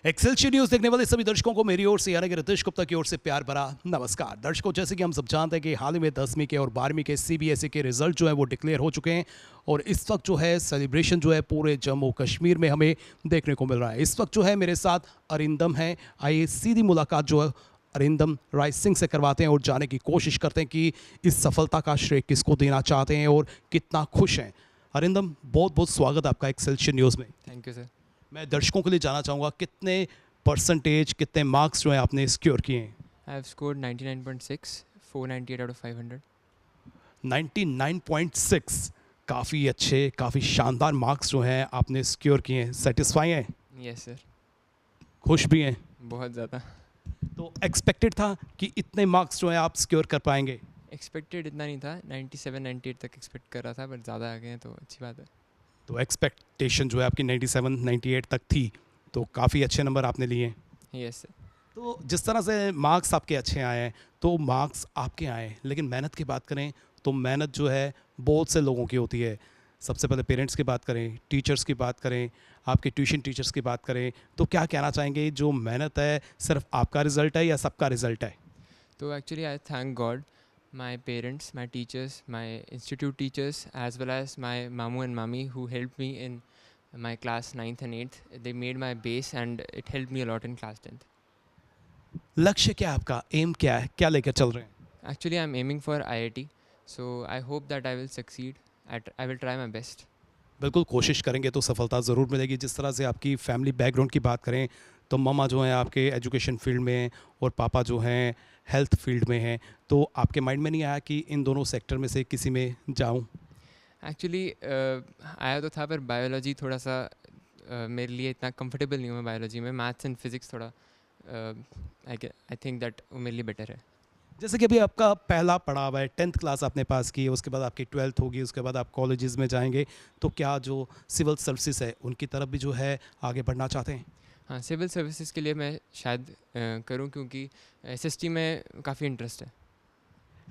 Excelsior news देखने वाले सभी दर्शकों को मेरी ओर से यानी कि रितेश गुप्ता की ओर से प्यार भरा नमस्कार। दर्शकों, जैसे कि हम सब जानते हैं कि हाल ही में 10वीं के और 12वीं के सीबीएसई के रिजल्ट जो है वो डिक्लेयर हो चुके हैं और इस वक्त जो है सेलिब्रेशन जो है पूरे जम्मू कश्मीर में हमें देखने को मिल रहा है। इस वक्त जो है मेरे साथ अरिंदम है। आइए सीधी मुलाकात जो है अरिंदम राय सिंह से करवाते हैं और जानने की कोशिश करते हैं कि इस सफलता का श्रेय किसको देना चाहते हैं और कितना खुश हैं। अरिंदम, बहुत बहुत स्वागत आपका एक्सेलशियर न्यूज़ में। Thank you sir. मैं दर्शकों के लिए जानना चाहूँगा कितने परसेंटेज, कितने मार्क्स जो है आपने सिक्योर किए हैं? I have scored 99.6, 498 out of 500। 99.6, काफ़ी अच्छे, काफ़ी शानदार मार्क्स जो हैं आपने सिक्योर किए हैं। सेटिस्फाई हैं? यस सर, खुश भी हैं? बहुत ज़्यादा। तो एक्सपेक्टेड था कि इतने मार्क्स जो हैं आप सिक्योर कर पाएंगे? एक्सपेक्टेड इतना नहीं था, 97 98 तक एक्सपेक्ट कर रहा था, बट ज़्यादा आ गए हैं तो अच्छी बात है। तो एक्सपेक्टेशन जो है आपकी 97 98 तक थी, तो काफ़ी अच्छे नंबर आपने लिए हैं। Yes sir. तो जिस तरह से मार्क्स आपके अच्छे आए हैं, तो मार्क्स आपके आए हैं, लेकिन मेहनत की बात करें तो मेहनत जो है बहुत से लोगों की होती है। सबसे पहले पेरेंट्स की बात करें, टीचर्स की बात करें, आपके ट्यूशन टीचर्स की बात करें, तो क्या कहना चाहेंगे, जो मेहनत है सिर्फ आपका रिजल्ट है या सबका रिजल्ट है? तो actually I thank God, my parents, my teachers, my institute teachers as well as my मामू एंड मामी who help me in my class 9th and 8th. They made my base and it helped me a lot in class 10th. लक्ष्य क्या है आपका? M क्या है? क्या लेकर चल रहे हैं? Actually, I'm aiming for IIT, so I hope that I will succeed. I will try my best. बिल्कुल कोशिश करेंगे तो सफलता ज़रूर मिलेगी। जिस तरह से आपकी फैमिली बैकग्राउंड की बात करें तो मम्मा जो हैं आपके एजुकेशन फील्ड में हैं और पापा जो हैं हेल्थ फील्ड में हैं, तो आपके माइंड में नहीं आया कि इन दोनों सेक्टर में से किसी में जाऊं? एक्चुअली आया तो था, पर बायोलॉजी थोड़ा सा मेरे लिए इतना कंफर्टेबल नहीं हूँ मैं बायोलॉजी में। मैथ्स एंड फिज़िक्स थोड़ा आई थिंक दैट वो मेरे लिए बेटर है। जैसे कि अभी आपका पहला पड़ाव है, 10th क्लास आपने पास की है, उसके बाद आपकी 12th होगी, उसके बाद आप कॉलेजेस में जाएंगे, तो क्या जो सिविल सर्विसेज है उनकी तरफ भी जो है आगे बढ़ना चाहते हैं? हाँ, सिविल सर्विसेज के लिए मैं शायद करूँ, क्योंकि एसएसटी में काफ़ी इंटरेस्ट है।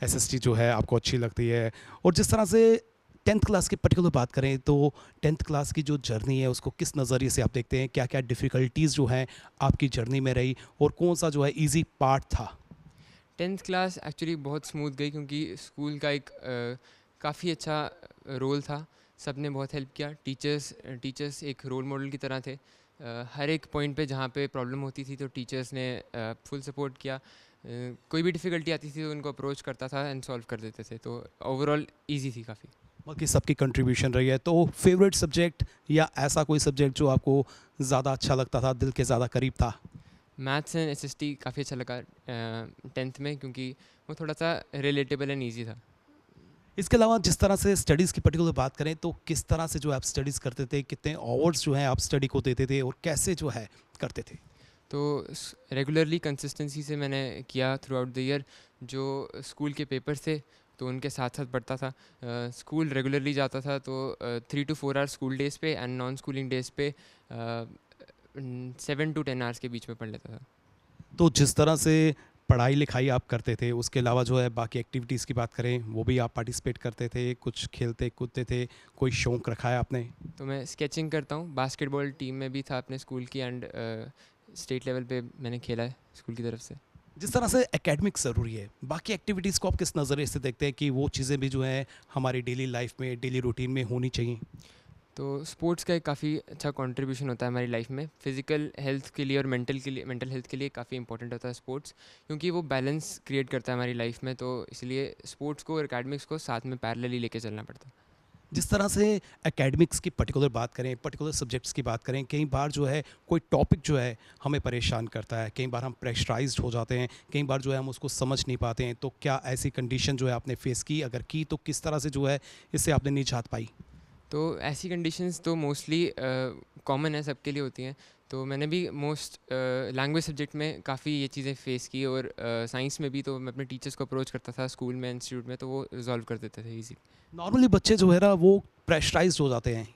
एसएसटी जो है आपको अच्छी लगती है। और जिस तरह से 10th क्लास की पर्टिकुलर बात करें तो 10th क्लास की जो जर्नी है उसको किस नज़रिए से आप देखते हैं? क्या क्या डिफ़िकल्टीज़ जो हैं आपकी जर्नी में रही और कौन सा जो है ईजी पार्ट था? 10th क्लास एक्चुअली बहुत स्मूथ गई, क्योंकि स्कूल का एक काफ़ी अच्छा रोल था। सब ने बहुत हेल्प किया। टीचर्स एक रोल मॉडल की तरह थे। हर एक पॉइंट पे जहाँ पे प्रॉब्लम होती थी तो टीचर्स ने फुल सपोर्ट किया। कोई भी डिफ़िकल्टी आती थी तो उनको अप्रोच करता था एंड सॉल्व कर देते थे, तो ओवरऑल ईजी थी काफ़ी। बाकी सबकी कंट्रीब्यूशन रही है, तो फेवरेट सब्जेक्ट या ऐसा कोई सब्जेक्ट जो आपको ज़्यादा अच्छा लगता था, दिल के ज़्यादा करीब था? मैथ्स एंड एसएसटी काफ़ी अच्छा लगा 10th में, क्योंकि वो थोड़ा सा रिलेटेबल एंड ईजी था। इसके अलावा जिस तरह से स्टडीज़ की पर्टिकुलर बात करें तो किस तरह से जो आप स्टडीज़ करते थे, कितने आवर्स जो हैं आप स्टडी को देते थे और कैसे जो है करते थे? तो रेगुलरली कंसिस्टेंसी से मैंने किया थ्रू आउट द ईयर। जो स्कूल के पेपर्स थे तो उनके साथ साथ पढ़ता था। स्कूल रेगुलरली जाता था, तो 3 to 4 आवर्स स्कूल डेज़ पे एंड नॉन स्कूलिंग डेज़ पे 7 to 10 आवर्स के बीच में पढ़ लेता था। तो जिस तरह से पढ़ाई लिखाई आप करते थे उसके अलावा जो है बाकी एक्टिविटीज़ की बात करें, वो भी आप पार्टिसिपेट करते थे, कुछ खेलते कूदते थे, कोई शौक़ रखा है आपने? तो मैं स्केचिंग करता हूँ, बास्केटबॉल टीम में भी था अपने स्कूल की, एंड स्टेट लेवल पे मैंने खेला है स्कूल की तरफ से। जिस तरह से एकेडमिक ज़रूरी है, बाकी एक्टिविटीज़ को आप किस नज़रिए से देखते हैं कि वो चीज़ें भी जो हैं हमारी डेली लाइफ में, डेली रूटीन में होनी चाहिए? तो स्पोर्ट्स का एक काफ़ी अच्छा कंट्रीब्यूशन होता है हमारी लाइफ में। फिज़िकल हेल्थ के लिए और मेंटल हेल्थ के लिए काफ़ी इंपॉर्टेंट होता है स्पोर्ट्स, क्योंकि वो बैलेंस क्रिएट करता है हमारी लाइफ में। तो इसलिए स्पोर्ट्स को और एकेडमिक्स को साथ में पैरेलली लेके चलना पड़ता है। जिस तरह से एकेडमिक्स की पर्टिकुलर बात करें, पर्टिकुलर सब्जेक्ट्स की बात करें, कई बार जो है कोई टॉपिक जो है हमें परेशान करता है, कई बार हम प्रेशराइज्ड हो जाते हैं, कई बार जो है हम उसको समझ नहीं पाते हैं, तो क्या ऐसी कंडीशन जो है आपने फेस की? अगर की तो किस तरह से जो है इससे आपने निजात पाई? तो ऐसी कंडीशंस तो मोस्टली कॉमन है, सबके लिए होती हैं। तो मैंने भी मोस्ट लैंग्वेज सब्जेक्ट में काफ़ी ये चीज़ें फेस की, और साइंस में भी तो मैं अपने टीचर्स को अप्रोच करता था स्कूल में, इंस्टीट्यूट में, तो वो रिजॉल्व कर देते थे ईजी। नॉर्मली बच्चे जो है ना वो प्रेशराइज्ड हो जाते हैं,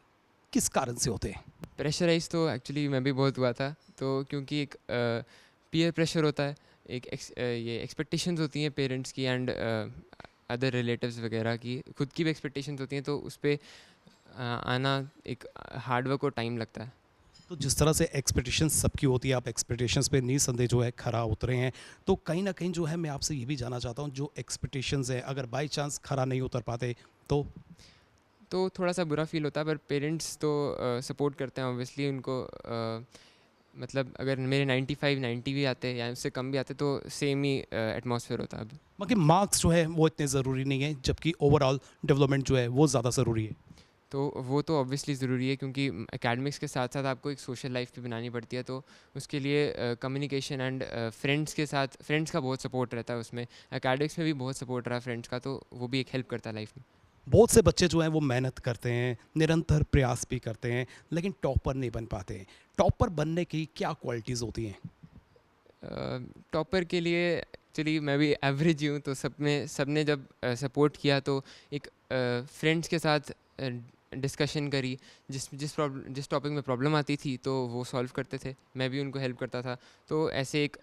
किस कारण से होते हैं? प्रेशराइज़ तो एक्चुअली मैं भी बहुत हुआ था। तो क्योंकि एक पीयर प्रेशर होता है, एक ये एक्सपेक्टेशंस होती हैं पेरेंट्स की एंड अदर रिलेटिव्स वगैरह की, खुद की भी एक्सपेक्टेशंस होती हैं, तो उस पे आना एक हार्ड वर्क और टाइम लगता है। तो जिस तरह से एक्सपेक्टेशंस सबकी होती है, आप एक्सपेक्टेशंस पे निसंदेह जो है खरा उतरे हैं। तो कहीं न कहीं जो है मैं आपसे ये भी जानना चाहता हूँ, जो एक्सपेक्टेशंस हैं अगर बाय चांस खरा नहीं उतर पाते तो? तो थोड़ा-सा बुरा फ़ील होता है, पर पेरेंट्स तो सपोर्ट करते हैं ऑब्वियसली उनको, मतलब अगर मेरे 95 90 भी आते या उससे कम भी आते तो सेम ही एटमॉस्फेयर होता अब। बाकी मार्क्स जो है वो इतने ज़रूरी नहीं है, जबकि ओवरऑल डेवलपमेंट जो है वो ज़्यादा ज़रूरी है। तो वो तो ऑब्वियसली ज़रूरी है, क्योंकि एकेडमिक्स के साथ-साथ आपको एक सोशल लाइफ़ भी बनानी पड़ती है, तो उसके लिए कम्युनिकेशन एंड फ्रेंड्स के साथ, फ्रेंड्स का बहुत सपोर्ट रहता है उसमें। एकेडमिक्स में भी बहुत सपोर्ट रहा फ्रेंड्स का, तो वो भी एक हेल्प करता है लाइफ़ में। बहुत से बच्चे जो हैं वो मेहनत करते हैं, निरंतर प्रयास भी करते हैं, लेकिन टॉपर नहीं बन पाते हैं। टॉपर बनने की क्या क्वालिटीज़ होती हैं? टॉपर के लिए एक्चुअली मैं भी एवरेज ही हूँ, तो सबने जब सपोर्ट किया तो एक फ्रेंड्स के साथ डिस्कशन करी, जिस टॉपिक में प्रॉब्लम आती थी तो वो सॉल्व करते थे, मैं भी उनको हेल्प करता था। तो ऐसे एक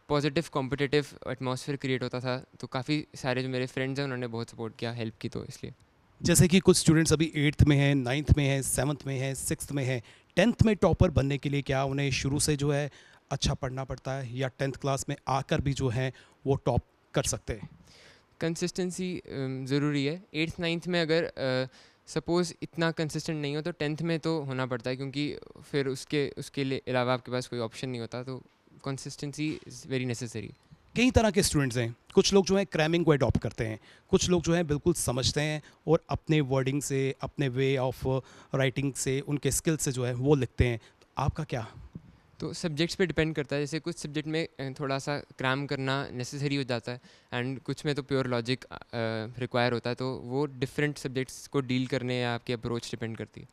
पॉजिटिव कॉम्पिटिटिव एटमॉस्फेयर क्रिएट होता था, तो काफ़ी सारे जो मेरे फ्रेंड्स हैं उन्होंने बहुत सपोर्ट किया, हेल्प की, तो इसलिए। जैसे कि कुछ स्टूडेंट्स अभी 8th में हैं, 9th में हैं, 7th में हैं, 6th में हैं। 10th में टॉपर बनने के लिए क्या उन्हें शुरू से जो है अच्छा पढ़ना पड़ता है, या 10th क्लास में आकर भी जो है वो टॉप कर सकते हैं? कंसिस्टेंसी ज़रूरी है। 8th 9th में अगर सपोज़ इतना कंसिस्टेंट नहीं हो तो 10th में तो होना पड़ता है, क्योंकि फिर उसके उसके लिए अलावा आपके पास कोई ऑप्शन नहीं होता, तो कंसिस्टेंसी इज़ वेरी नेसेसरी। कई तरह के स्टूडेंट्स हैं। कुछ लोग जो हैं क्रैमिंग को अडॉप्ट करते हैं, कुछ लोग जो हैं बिल्कुल समझते हैं और अपने वर्डिंग से, अपने वे ऑफ राइटिंग से, उनके स्किल से जो है वो लिखते हैं। तो आपका क्या? तो सब्जेक्ट्स पे डिपेंड करता है, जैसे कुछ सब्जेक्ट में थोड़ा सा क्रैम करना नेसेसरी हो जाता है, एंड कुछ में तो प्योर लॉजिक रिक्वायर होता है, तो वो डिफरेंट सब्जेक्ट्स को डील करने या आपकी अप्रोच डिपेंड करती है।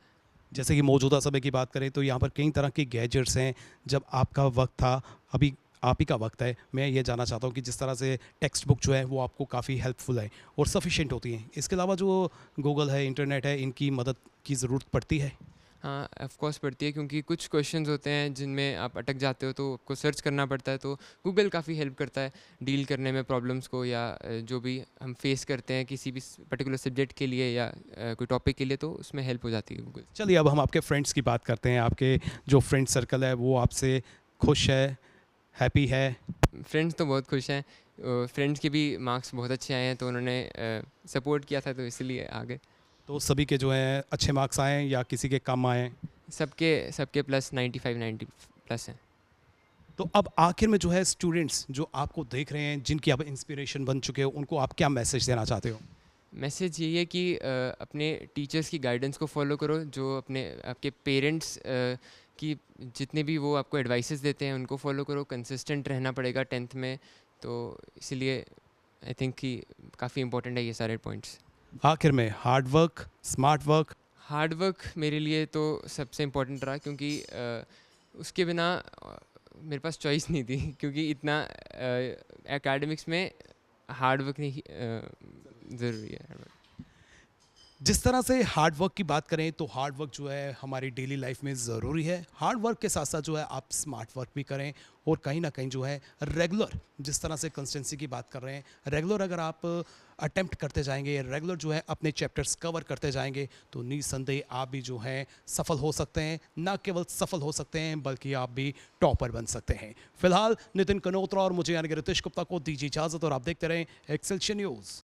जैसे कि मौजूदा समय की बात करें तो यहाँ पर कई तरह के गैजेट्स हैं। जब आपका वक्त था, अभी आप ही का वक्त है। मैं ये जानना चाहता हूँ कि जिस तरह से टेक्स्ट बुक जो है वो आपको काफ़ी हेल्पफुल है और सफिशिएंट होती हैं। इसके अलावा जो गूगल है, इंटरनेट है, इनकी मदद की ज़रूरत पड़ती है। हाँ, ऑफ कोर्स पड़ती है, क्योंकि कुछ क्वेश्चंस होते हैं जिनमें आप अटक जाते हो तो आपको सर्च करना पड़ता है, तो गूगल काफ़ी हेल्प करता है डील करने में प्रॉब्लम्स को, या जो भी हम फेस करते हैं किसी भी पर्टिकुलर सब्जेक्ट के लिए या कोई टॉपिक के लिए, तो उसमें हेल्प हो जाती है गूगल। चलिए अब हम आपके फ्रेंड्स की बात करते हैं। आपके जो फ्रेंड सर्कल है वो आपसे खुश है, हैप्पी है? फ्रेंड्स तो बहुत खुश हैं, फ्रेंड्स के भी मार्क्स बहुत अच्छे आए हैं, तो उन्होंने सपोर्ट किया था, तो इसलिए आ गए। तो सभी के जो हैं अच्छे मार्क्स आए हैं या किसी के कम आए हैं? सबके सबके प्लस 95 90 प्लस हैं। तो अब आखिर में जो है स्टूडेंट्स जो आपको देख रहे हैं, जिनकी आप इंस्पिरेशन बन चुके हो, उनको आप क्या मैसेज देना चाहते हो? मैसेज यही है कि अपने टीचर्स की गाइडेंस को फॉलो करो, जो अपने आपके पेरेंट्स की जितने भी वो आपको एडवाइसेस देते हैं उनको फॉलो करो, कंसिस्टेंट रहना पड़ेगा 10th में, तो इसलिए आई थिंक कि काफ़ी इंपॉर्टेंट है ये सारे पॉइंट्स। आखिर में hard work, smart work. Hard work मेरे लिए तो सबसे इम्पोर्टेंट रहा, क्योंकि उसके बिना मेरे पास चॉइस नहीं थी, क्योंकि इतना एकेडमिक्स में हार्ड वर्क नहीं ज़रूरी है। जिस तरह से हार्ड वर्क की बात करें तो हार्ड वर्क जो है हमारी डेली लाइफ में ज़रूरी है। हार्ड वर्क के साथ साथ जो है आप स्मार्ट वर्क भी करें और कहीं ना कहीं जो है रेगुलर, जिस तरह से कंसिस्टेंसी की बात कर रहे हैं, रेगुलर अगर आप अटेम्प्ट करते जाएंगे, रेगुलर जो है अपने चैप्टर्स कवर करते जाएंगे, तो निस्संदेह आप भी जो है सफल हो सकते हैं। ना केवल सफल हो सकते हैं बल्कि आप भी टॉपर बन सकते हैं। फिलहाल नितिन कनोत्रा और मुझे यानी कि रितेश गुप्ता को दीजिए इजाज़त और आप देखते रहें एक्सेलशियन न्यूज़।